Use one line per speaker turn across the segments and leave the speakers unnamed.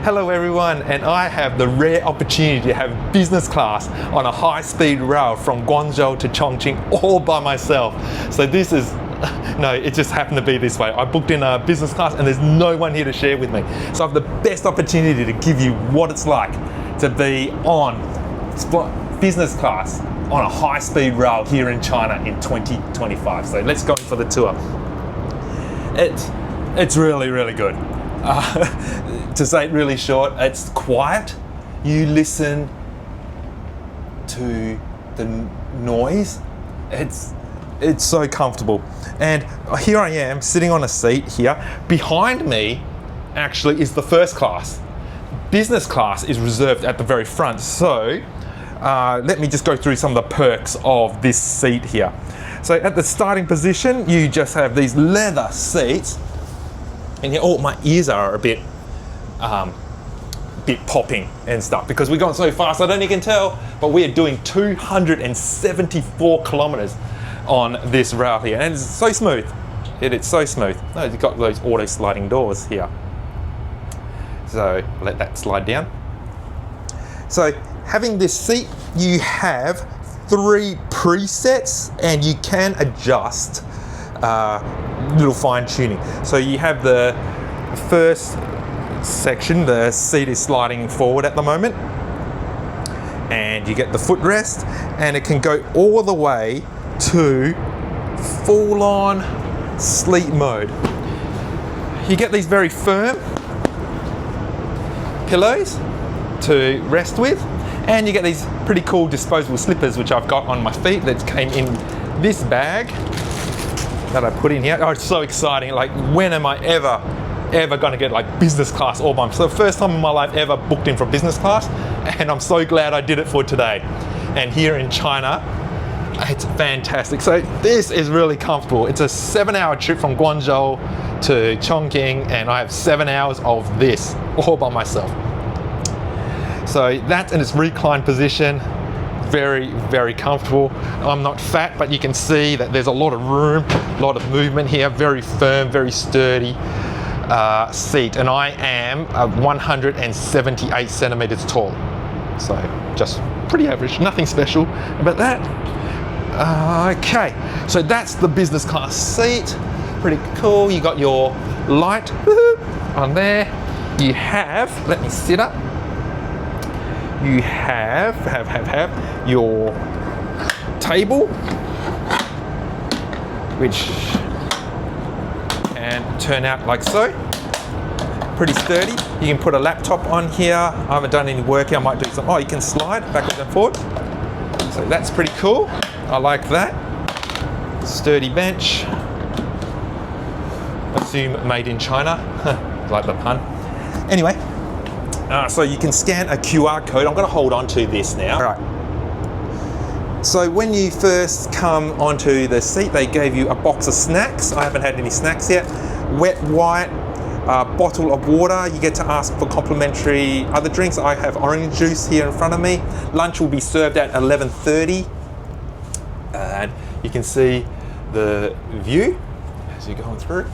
Hello everyone, and I have the rare opportunity to have business class on a high-speed rail from Guangzhou to Chongqing all by myself. So this is, no, it just happened to be this way. I booked in a business class and there's no one here to share with me. So I have the best opportunity to give you what it's like to be on business class on a high-speed rail here in China in 2025. So let's go for the tour. It's really, really good. To say it really short, it's quiet. You listen to the noise. It's so comfortable. And here I am sitting on a seat here. Behind me actually is the first class. Business class is reserved at the very front. So let me just go through some of the perks of this seat here. So at the starting position, you just have these leather seats. And here, oh, my ears are a bit popping and stuff because we're going so fast. I don't even tell, but we are doing 274 kilometers on this rail here, and it's so smooth. It's so smooth. Oh, you've got those auto sliding doors here. So let that slide down. So having this seat, you have 3 presets, and you can adjust. Little fine tuning. So you have the first section, the seat is sliding forward at the moment, and you get the footrest, and it can go all the way to full on sleep mode. You get these very firm pillows to rest with, and you get these pretty cool disposable slippers which I've got on my feet that came in this bag that I put in here. Oh, it's so exciting. Like, when am I ever gonna get like business class all by myself? First time in my life ever booked in for business class, and I'm so glad I did it for today. And here in China, it's fantastic. So this is really comfortable. It's a 7-hour trip from Guangzhou to Chongqing, and I have 7 hours of this all by myself. So that's in its reclined position. Very, very comfortable. I'm not fat, but you can see that there's a lot of room, a lot of movement here. Very firm, very sturdy seat, and I am 178 centimeters tall. So just pretty average, nothing special about that. Okay, so that's the business class seat. Pretty cool. You got your light on there. You have, let me sit up. You have your table, which can turn out like so. Pretty sturdy. You can put a laptop on here. I haven't done any work here. I might do some. Oh, you can slide backwards and forward. So that's pretty cool. I like that. Sturdy bench. Assume made in China. Like the pun. Anyway. So you can scan a QR code. I'm going to hold on to this now. All right. So when you first come onto the seat, they gave you a box of snacks. I haven't had any snacks yet. Wet white, bottle of water. You get to ask for complimentary other drinks. I have orange juice here in front of me. Lunch will be served at 11:30. And you can see the view as you're going through.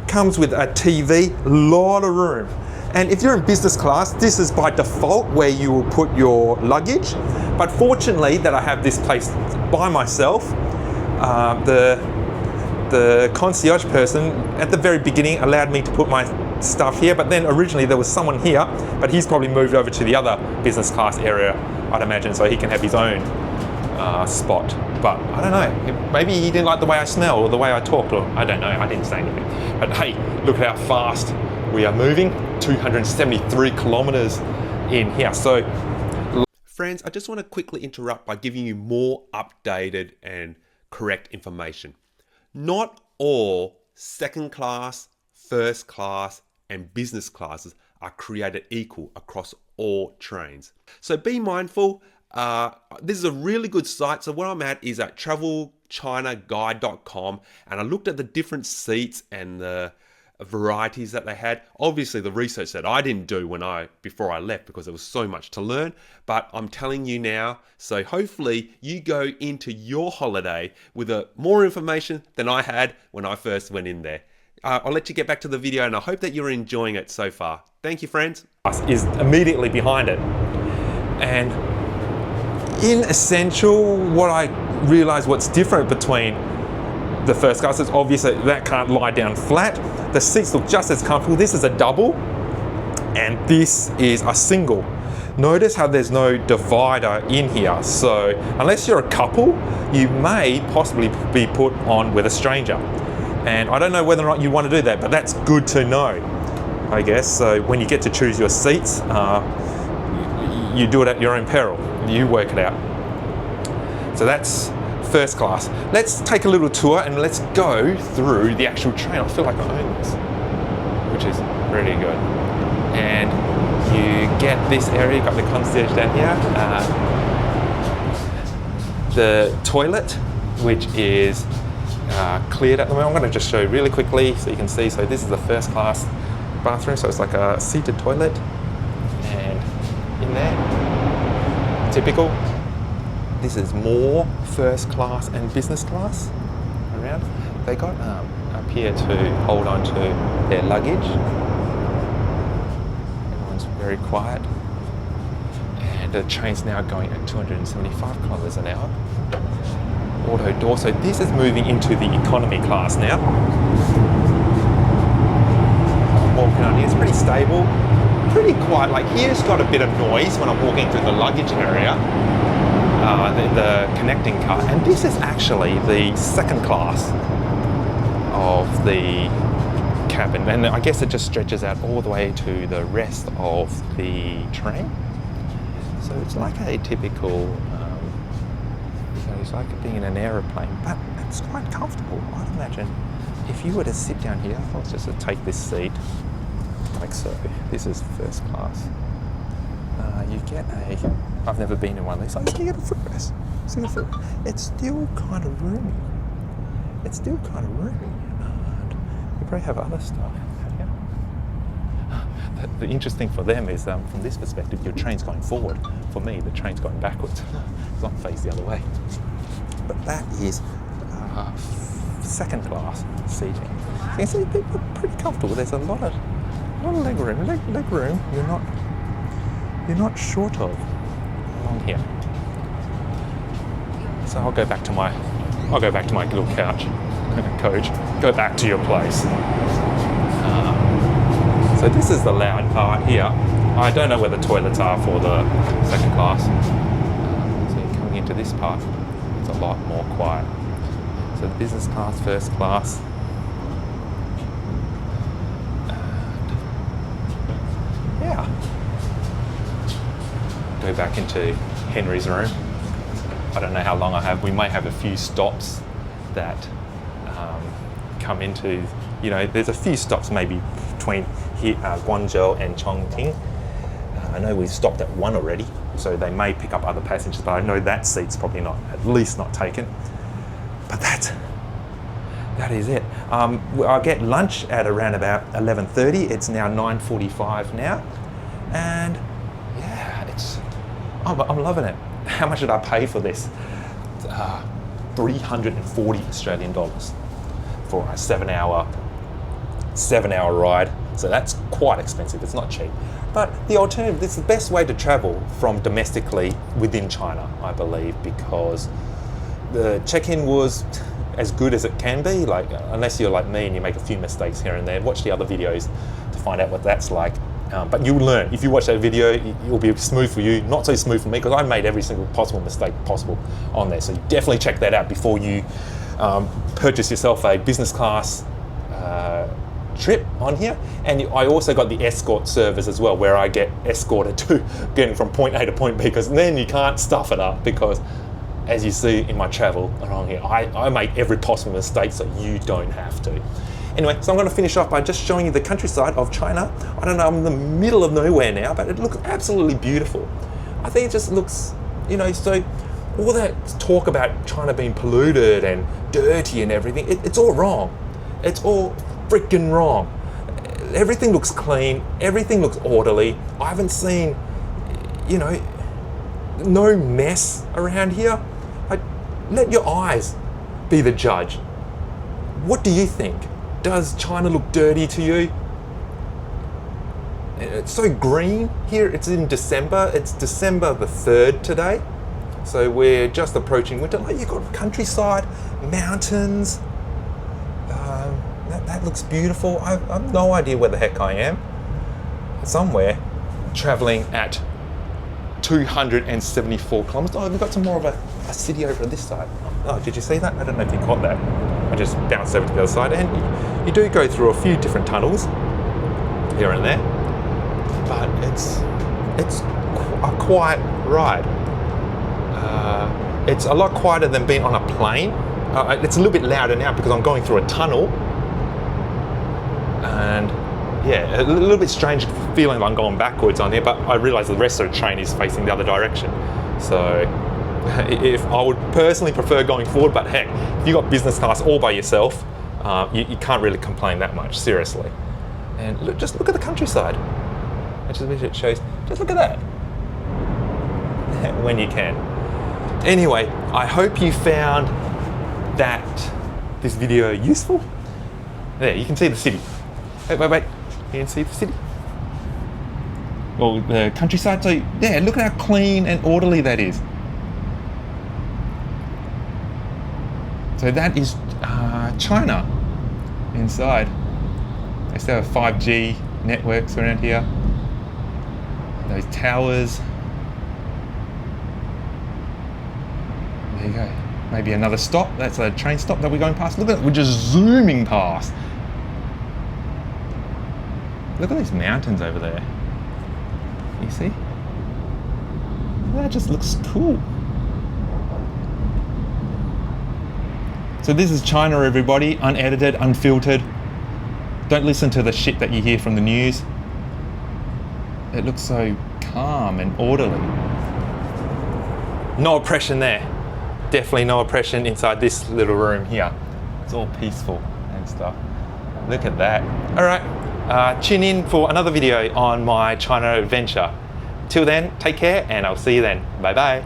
Comes with a TV, lot of room. And if you're in business class, this is by default where you will put your luggage. But fortunately that I have this place by myself, the concierge person at the very beginning allowed me to put my stuff here, but then originally there was someone here, but he's probably moved over to the other business class area, I'd imagine, so he can have his own spot. But I don't know, maybe he didn't like the way I smell or the way I talked, or I don't know, I didn't say anything. But hey, look at how fast we are moving, 273 kilometers in here. So, friends, I just want to quickly interrupt by giving you more updated and correct information. Not all second class, first class, and business classes are created equal across all trains. So be mindful. This is a really good site. So where I'm at is at travelchinaguide.com, and I looked at the different seats and the varieties that they had. Obviously the research that I didn't do before I left because there was so much to learn, but I'm telling you now, so hopefully you go into your holiday with more information than I had when I first went in there. I'll let you get back to the video, and I hope that you're enjoying it so far.
Thank you, friends.
Is immediately behind it. And in Essential, what I realized what's different between the first class is obviously that can't lie down flat. The seats look just as comfortable. This is a double and this is a single. Notice how there's no divider in here. So unless you're a couple, you may possibly be put on with a stranger. And I don't know whether or not you want to do that, but that's good to know, I guess. So when you get to choose your seats, you do it at your own peril. You work it out. So that's first class. Let's take a little tour and let's go through the actual train. I feel like I own this, which is really good. And you get this area, you've got the concierge down here. The toilet, which is cleared at the moment. I'm going to just show you really quickly so you can see. So this is the first class bathroom. So it's like a seated toilet. And in there, typical. This is more first class and business class around. They got up here to hold on to their luggage. Everyone's very quiet. And the train's now going at 275 kilometers an hour. Auto door. So this is moving into the economy class now. I'm walking on here. It's pretty stable, pretty quiet. Like here's got a bit of noise when I'm walking through the luggage area. The connecting car, and this is actually the second class of the cabin, and I guess it just stretches out all the way to the rest of the train. So it's like a typical, it's like being in an aeroplane, but it's quite comfortable. I'd imagine if you were to sit down here, let's just take this seat like so. This is first class. You get I've never been in one of these. You get a footrest. See the foot? It's still kind of roomy. And you probably have other stuff. The interesting for them is from this perspective, your train's going forward. For me, the train's going backwards. It's not faced the other way. But that is second class seating. So you can see people are pretty comfortable. There's a lot of leg room. Leg room. You're not short of along here. So I'll go back to my little couch, coach. Go back to your place. So this is the loud part here. I don't know where the toilets are for the second class. So you're coming into this part, it's a lot more quiet. So business class, first class. Go back into Henry's room. I don't know how long I have. We may have a few stops that come into, there's a few stops maybe between here, Guangzhou and Chongqing. I know we've stopped at one already, so they may pick up other passengers, but I know that seat's probably at least not taken. But that is it. I'll get lunch at around about 11:30. It's now 9:45 now. And I'm loving it. How much did I pay for this? 340 Australian dollars for a 7-hour ride. So that's quite expensive. It's not cheap. But the alternative, it's the best way to travel from domestically within China, I believe, because the check-in was as good as it can be. Like, unless you're like me and you make a few mistakes here and there, watch the other videos to find out what that's like. But you'll learn. If you watch that video, it'll be smooth for you, not so smooth for me, because I made every single possible mistake possible on there. So you definitely check that out before you purchase yourself a business class trip on here. And I also got the escort service as well, where I get escorted to getting from point A to point B, because then you can't stuff it up, because as you see in my travel around here, I make every possible mistake so you don't have to. Anyway, so I'm going to finish off by just showing you the countryside of China. I don't know, I'm in the middle of nowhere now, but it looks absolutely beautiful. I think it just looks, so all that talk about China being polluted and dirty and everything, it's all wrong. It's all freaking wrong. Everything looks clean, everything looks orderly. I haven't seen, no mess around here. Let your eyes be the judge. What do you think? Does China look dirty to you? It's so green here. It's in December. It's December the 3rd today. So we're just approaching winter. Like, you've got countryside, mountains. That looks beautiful. I've no idea where the heck I am. Somewhere traveling at 274 kilometers. Oh, we've got some more of a city over this side. Oh, did you see that? I don't know if you caught that. I just bounced over to the other side, and you do go through a few different tunnels here and there, but it's a quiet ride. It's a lot quieter than being on a plane. It's a little bit louder now because I'm going through a tunnel, and yeah, a little bit strange feeling like I'm going backwards on here, but I realise the rest of the train is facing the other direction. So if I would personally prefer going forward, but heck, if you got business class all by yourself, you can't really complain that much, seriously. And just look at the countryside. I just wish it shows, just look at that. When you can. Anyway, I hope you found this video useful. There, you can see the city. Wait. You can see the city? Well, the countryside. So yeah, look at how clean and orderly that is. So that is China inside. They still have 5G networks around here. Those towers. There you go. Maybe another stop. That's a train stop that we're going past. Look at it. We're just zooming past. Look at these mountains over there. You see? That just looks cool. So this is China, everybody. Unedited, unfiltered. Don't listen to the shit that you hear from the news. It looks so calm and orderly. No oppression there. Definitely no oppression inside this little room here. It's all peaceful and stuff. Look at that. All right, tune in for another video on my China adventure. Till then, take care and I'll see you then. Bye bye.